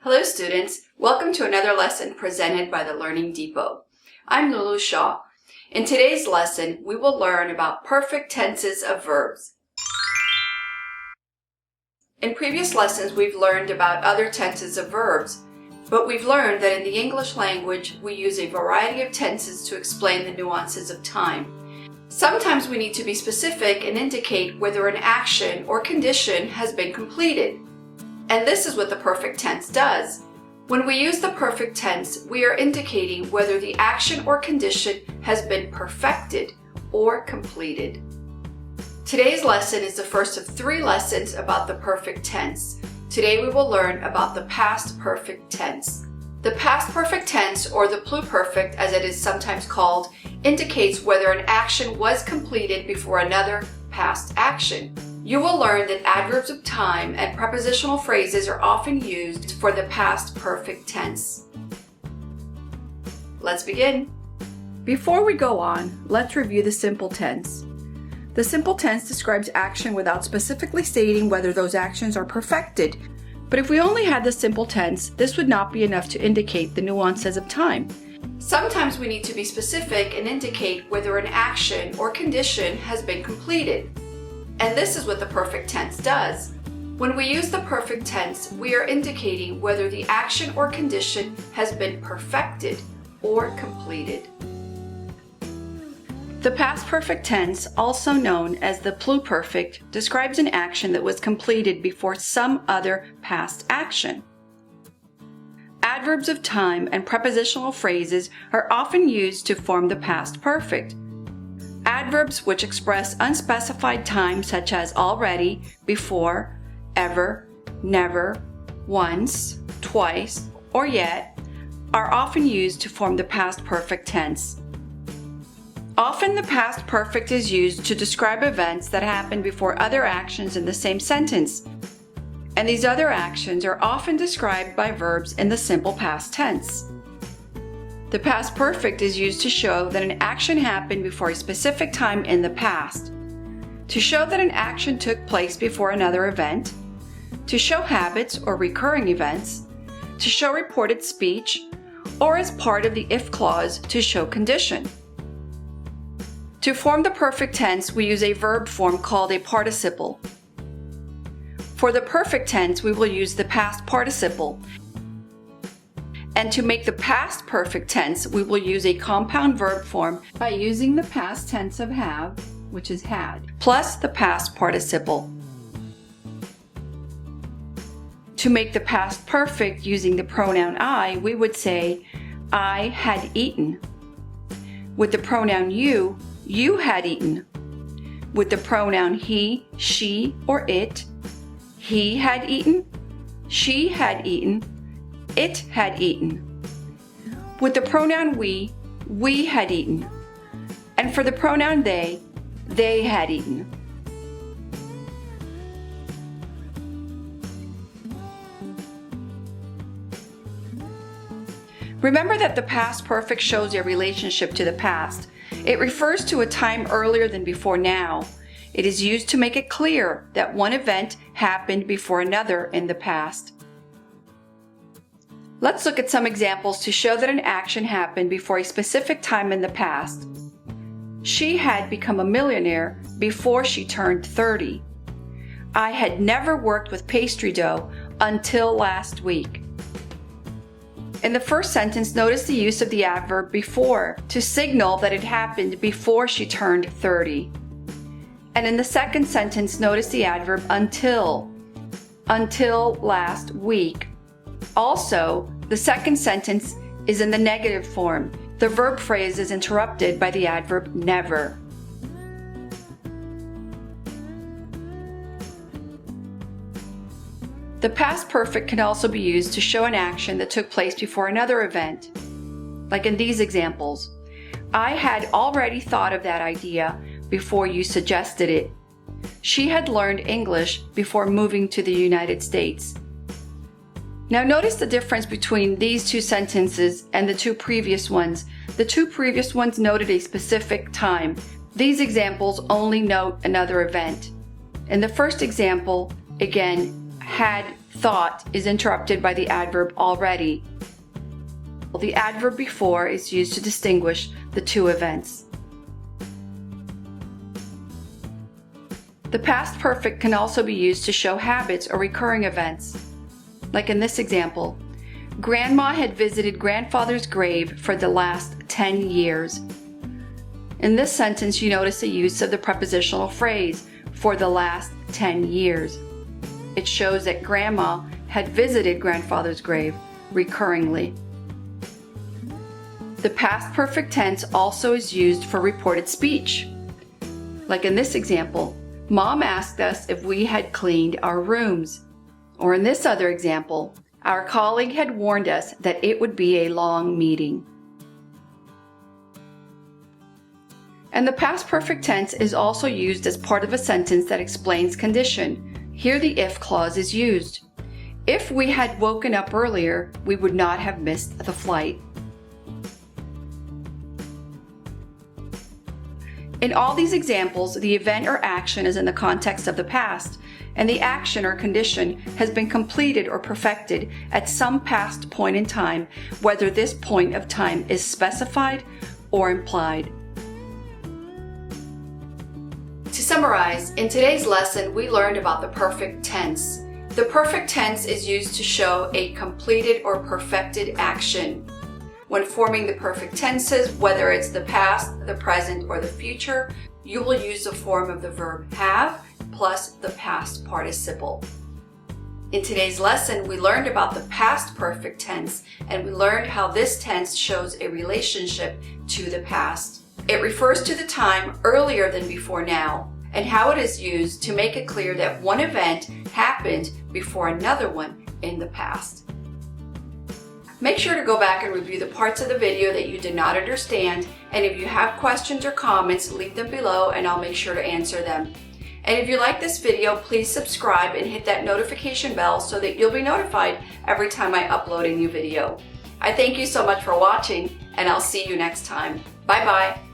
Hello students, welcome to another lesson presented by the Learning Depot. I'm Lulu Shaw. In today's lesson, we will learn about perfect tenses of verbs. In previous lessons, we've learned about other tenses of verbs, but we've learned that in the English language, we use a variety of tenses to explain the nuances of time. Sometimes we need to be specific and indicate whether an action or condition has been completed. And this is what the perfect tense does. When we use the perfect tense, we are indicating whether the action or condition has been perfected or completed. Today's lesson is the first of 3 lessons about the perfect tense. Today we will learn about the past perfect tense. The past perfect tense, or the Pluperfect as it is sometimes called, indicates whether an action was completed before another past action. You will learn that adverbs of time and prepositional phrases are often used for the past perfect tense. Let's begin. Before we go on, let's review the simple tense. The simple tense describes action without specifically stating whether those actions are perfected. But if we only had the simple tense, this would not be enough to indicate the nuances of time. Sometimes we need to be specific and indicate whether an action or condition has been completed. And this is what the perfect tense does. When we use the perfect tense, we are indicating whether the action or condition has been perfected or completed. The past perfect tense, also known as the Pluperfect, describes an action that was completed before some other past action. Adverbs of time and prepositional phrases are often used to form the past perfect. Adverbs which express unspecified time, such as already, before, ever, never, once, twice, or yet, are often used to form the past perfect tense. Often the past perfect is used to describe events that happen before other actions in the same sentence, and these other actions are often described by verbs in the simple past tense. The past perfect is used to show that an action happened before a specific time in the past, to show that an action took place before another event, to show habits or recurring events, to show reported speech, or as part of the if clause to show condition. To form the perfect tense, we use a verb form called a participle. For the perfect tense, we will use the past participle. And to make the past perfect tense, we will use a compound verb form by using the past tense of have, which is had, plus the past participle. To make the past perfect using the pronoun I, we would say, I had eaten. With the pronoun you had eaten. With the pronoun he, she, or it, he had eaten, she had eaten, it had eaten. With the pronoun we had eaten. And for the pronoun they had eaten. Remember that the past perfect shows a relationship to the past. It refers to a time earlier than before now. It is used to make it clear that one event happened before another in the past. Let's look at some examples to show that an action happened before a specific time in the past. She had become a millionaire before she turned 30. I had never worked with pastry dough until last week. In the first sentence, notice the use of the adverb before to signal that it happened before she turned 30. And in the second sentence, notice the adverb until last week. Also, the second sentence is in the negative form. The verb phrase is interrupted by the adverb never. The past perfect can also be used to show an action that took place before another event. Like in these examples, I had already thought of that idea before you suggested it. She had learned English before moving to the United States. Now notice the difference between these 2 sentences and the 2 previous ones. The 2 previous ones noted a specific time. These examples only note another event. In the first example, again, had thought is interrupted by the adverb already. The adverb before is used to distinguish the two events. The past perfect can also be used to show habits or recurring events. Like in this example, Grandma had visited grandfather's grave for the last 10 years. In this sentence, you notice the use of the prepositional phrase, for the last 10 years. It shows that Grandma had visited grandfather's grave recurringly. The past perfect tense also is used for reported speech. Like in this example, Mom asked us if we had cleaned our rooms. Or in this other example, our colleague had warned us that it would be a long meeting. And the past perfect tense is also used as part of a sentence that explains condition. Here the if clause is used. If we had woken up earlier, we would not have missed the flight. In all these examples, the event or action is in the context of the past, and the action or condition has been completed or perfected at some past point in time, whether this point of time is specified or implied. To summarize, in today's lesson, we learned about the perfect tense. The perfect tense is used to show a completed or perfected action. When forming the perfect tenses, whether it's the past, the present, or the future, you will use the form of the verb have plus the past participle. In today's lesson, we learned about the past perfect tense, and we learned how this tense shows a relationship to the past. It refers to the time earlier than before now, and how it is used to make it clear that one event happened before another one in the past. Make sure to go back and review the parts of the video that you did not understand, and if you have questions or comments, leave them below and I'll make sure to answer them. And if you like this video, please subscribe and hit that notification bell so that you'll be notified every time I upload a new video. I thank you so much for watching, and I'll see you next time. Bye-bye.